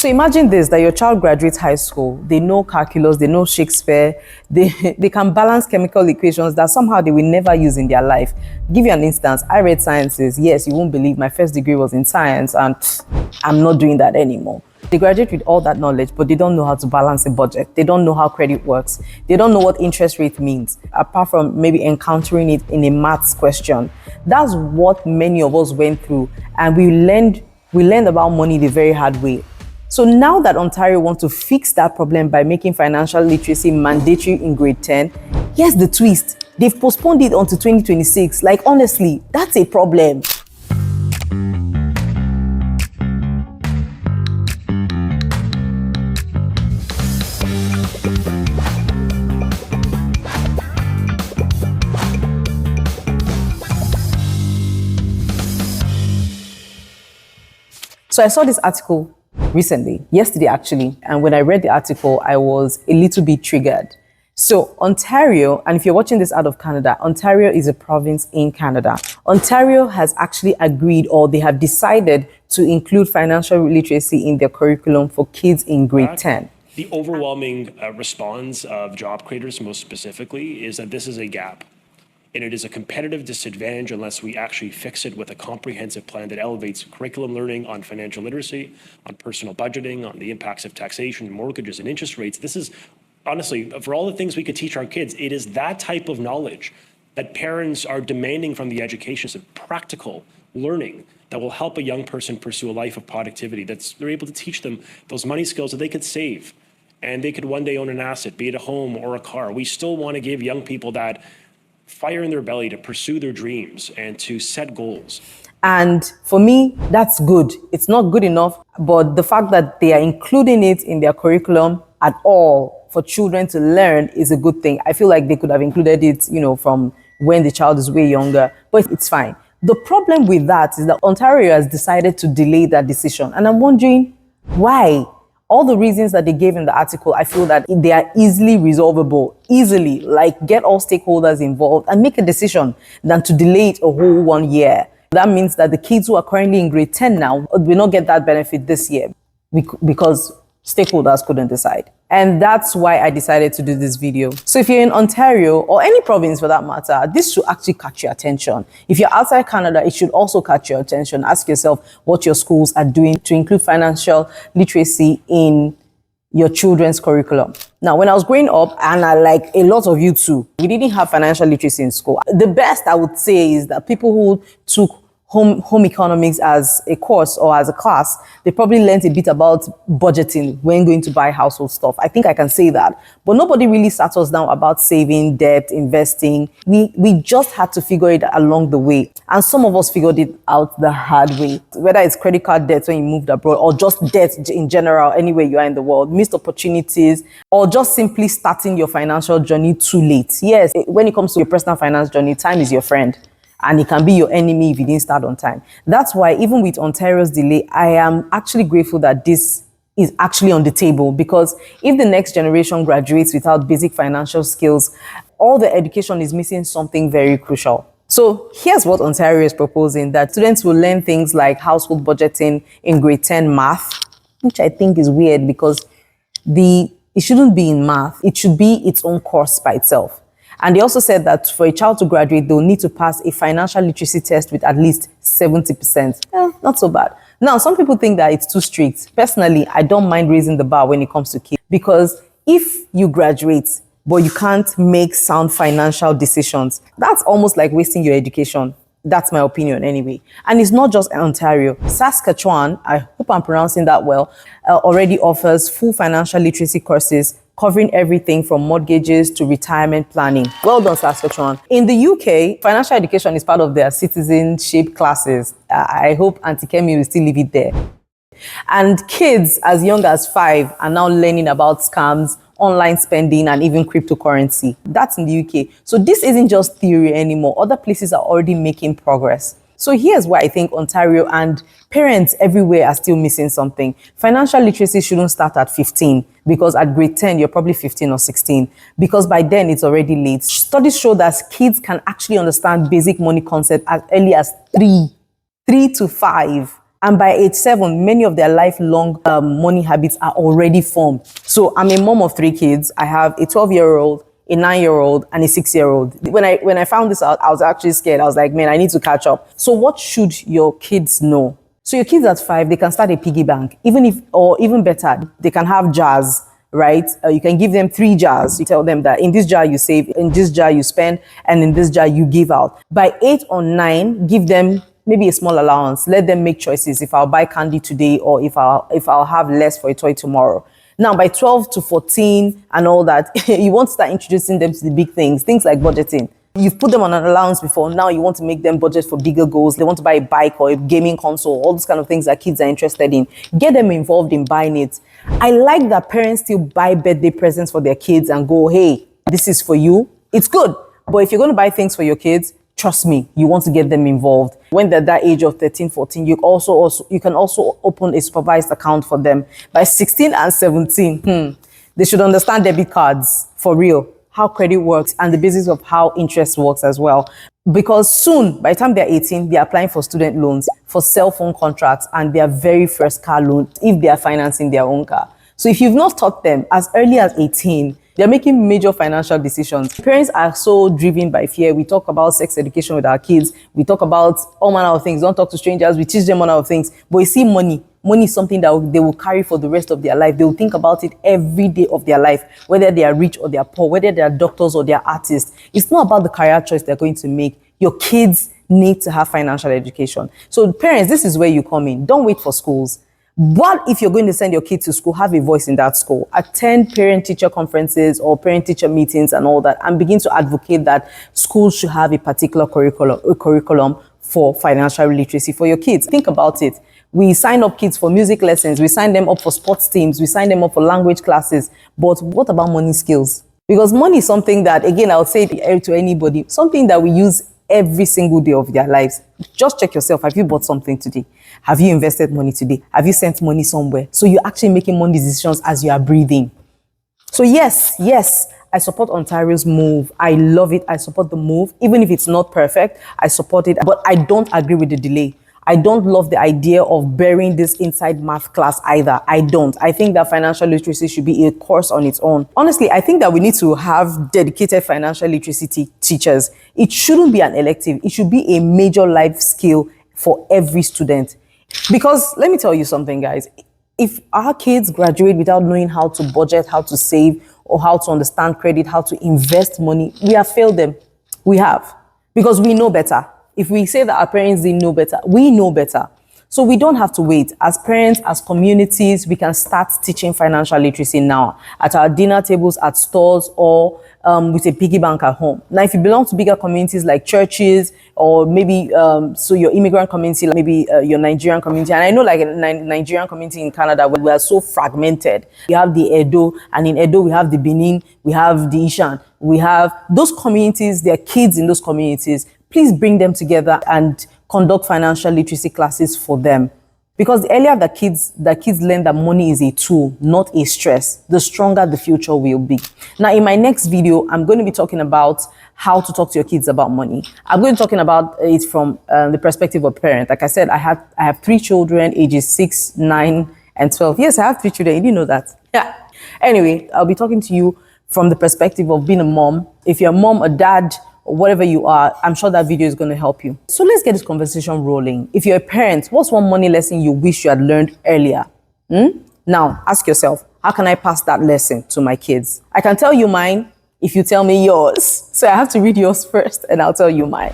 So imagine this, that your child graduates high school, they know calculus, they know Shakespeare, they can balance chemical equations that somehow they will never use in their life. Give you an instance, I read sciences. Yes, you won't believe my first degree was in science and I'm not doing that anymore. They graduate with all that knowledge, but they don't know how to balance a budget. They don't know how credit works. They don't know what interest rate means, apart from maybe encountering it in a maths question. That's what many of us went through, and we learned about money the very hard way. So now that Ontario wants to fix that problem by making financial literacy mandatory in grade 10, here's the twist. They've postponed it until 2026. Like, honestly, that's a problem. So I saw this article recently, yesterday actually, and when I read the article, I was a little bit triggered. So Ontario, and if you're watching this out of Canada, Ontario is a province in Canada. Ontario has actually agreed, or they have decided to include financial literacy in their curriculum for kids in grade 10. The overwhelming response of job creators, most specifically, is that this is a gap. And it is a competitive disadvantage unless we actually fix it with a comprehensive plan that elevates curriculum learning on financial literacy, on personal budgeting, on the impacts of taxation, mortgages, and interest rates. This is, honestly, for all the things we could teach our kids, it is that type of knowledge that parents are demanding from the education system, practical learning that will help a young person pursue a life of productivity, they're able to teach them those money skills that they could save and they could one day own an asset, be it a home or a car. We still want to give young people that fire in their belly to pursue their dreams and to set goals. And for me, that's good. It's not good enough, but the fact that they are including it in their curriculum at all for children to learn is a good thing. I feel like they could have included it, from when the child is way younger, but it's fine. The problem with that is that Ontario has decided to delay that decision. And I'm wondering why. All the reasons that they gave in the article, I feel that they are easily resolvable, like get all stakeholders involved and make a decision than to delay it a whole 1 year. That means that the kids who are currently in grade 10 now will not get that benefit this year because stakeholders couldn't decide. And that's why I decided to do this video. So if you're in Ontario or any province for that matter, this should actually catch your attention. If you're outside Canada, it should also catch your attention. Ask yourself what your schools are doing to include financial literacy in your children's curriculum. Now, when I was growing up, and like a lot of you too, we didn't have financial literacy in school. The best I would say is that people who took home economics as a course or as a class, they probably learned a bit about budgeting when going to buy household stuff. I think I can say that. But nobody really sat us down about saving, debt, investing. We just had to figure it along the way. And some of us figured it out the hard way. Whether it's credit card debt when you moved abroad or just debt in general, anywhere you are in the world, missed opportunities, or just simply starting your financial journey too late. Yes, when it comes to your personal finance journey, time is your friend. And it can be your enemy if you didn't start on time. That's why even with Ontario's delay, I am actually grateful that this is actually on the table, because if the next generation graduates without basic financial skills, all the education is missing something very crucial. So here's what Ontario is proposing, that students will learn things like household budgeting in grade 10 math, which I think is weird because it shouldn't be in math. It should be its own course by itself. And they also said that for a child to graduate, they'll need to pass a financial literacy test with at least 70%. Not so bad. Now, some people think that it's too strict. Personally, I don't mind raising the bar when it comes to kids, because if you graduate, but you can't make sound financial decisions, that's almost like wasting your education. That's my opinion anyway. And it's not just Ontario. Saskatchewan, I hope I'm pronouncing that well, already offers full financial literacy courses covering everything from mortgages to retirement planning. Well done, Saskatchewan. In the UK, financial education is part of their citizenship classes. I hope Auntie Kemi will still leave it there. And kids as young as 5 are now learning about scams, online spending, and even cryptocurrency. That's in the UK. So this isn't just theory anymore. Other places are already making progress. So here's why I think Ontario and parents everywhere are still missing something. Financial literacy shouldn't start at 15, because at grade 10, you're probably 15 or 16, because by then it's already late. Studies show that kids can actually understand basic money concepts as early as 3 to 5. And by age 7, many of their lifelong money habits are already formed. So I'm a mom of 3 kids. I have a 12-year-old, a 9-year-old, and a 6-year-old. When I found this out, I was actually scared. I was like, man, I need to catch up. So what should your kids know? So your kids at 5, they can start a piggy bank. Even better, they can have jars, right? You can give them 3 jars. You tell them that in this jar you save, in this jar you spend, and in this jar you give out. By 8 or 9, give them maybe a small allowance. Let them make choices. If I'll buy candy today, or if I'll have less for a toy tomorrow. Now, by 12 to 14 and all that, you want to start introducing them to the big things like budgeting. You've put them on an allowance before. Now you want to make them budget for bigger goals. They want to buy a bike or a gaming console, all those kind of things that kids are interested in. Get them involved in buying it. I like that parents still buy birthday presents for their kids and go, hey, this is for you. It's good. But if you're going to buy things for your kids, trust me, you want to get them involved. When they're that age of 13, 14, you can also open a supervised account for them. By 16 and 17, they should understand debit cards for real, how credit works, and the basis of how interest works as well. Because soon, by the time they're 18, they're applying for student loans, for cell phone contracts, and their very first car loan if they are financing their own car. So if you've not taught them as early as 18, they're making major financial decisions. Parents are so driven by fear. We talk about sex education with our kids. We talk about all manner of things. Don't talk to strangers. We teach them all manner of things. But you see, money is something that they will carry for the rest of their life. They will think about it every day of their life, whether they are rich or they are poor, whether they are doctors or they are artists. It's not about the career choice they're going to make. Your kids need to have financial education. So parents, this is where you come in. Don't wait for schools. What if you're going to send your kid to school? Have a voice in that school. Attend parent-teacher conferences or parent-teacher meetings and all that, and begin to advocate that schools should have a particular curriculum for financial literacy for your kids. Think about it. We sign up kids for music lessons. We sign them up for sports teams. We sign them up for language classes. But what about money skills? Because money is something that, again, I would say to anybody, something that we use every single day of their lives. Just check yourself. Have you bought something today? Have you invested money today? Have you sent money somewhere? So you're actually making money decisions as you are breathing. So yes, I support Ontario's move. I love it. I support the move. Even if it's not perfect, I support it. But I don't agree with the delay. I don't love the idea of burying this inside math class either. I don't. I think that financial literacy should be a course on its own. Honestly, I think that we need to have dedicated financial literacy teachers. It shouldn't be an elective. It should be a major life skill for every student. Because let me tell you something, guys. If our kids graduate without knowing how to budget, how to save, or how to understand credit, how to invest money, we have failed them. We have. Because we know better. If we say that our parents didn't know better, we know better. So we don't have to wait. As parents, as communities, we can start teaching financial literacy now at our dinner tables, at stores, or with a piggy bank at home. Now, if you belong to bigger communities like churches, or maybe so your immigrant community, like maybe your Nigerian community, and I know like a Nigerian community in Canada, where we are so fragmented. We have the Edo, and in Edo we have the Benin, we have the Ishan, we have those communities, there are kids in those communities. Please bring them together and conduct financial literacy classes for them. Because the earlier the kids learn that money is a tool, not a stress, the stronger the future will be. Now, in my next video, I'm going to be talking about how to talk to your kids about money. I'm going to be talking about it from the perspective of a parent. Like I said, I have 3 children, ages 6, 9, and 12. Yes, I have 3 children. You didn't know that. Yeah. Anyway, I'll be talking to you from the perspective of being a mom. If you're a mom, a dad, or whatever you are, I'm sure that video is going to help you. So let's get this conversation rolling. If you're a parent, what's one money lesson you wish you had learned earlier? Now, ask yourself, how can I pass that lesson to my kids? I can tell you mine if you tell me yours. So I have to read yours first and I'll tell you mine.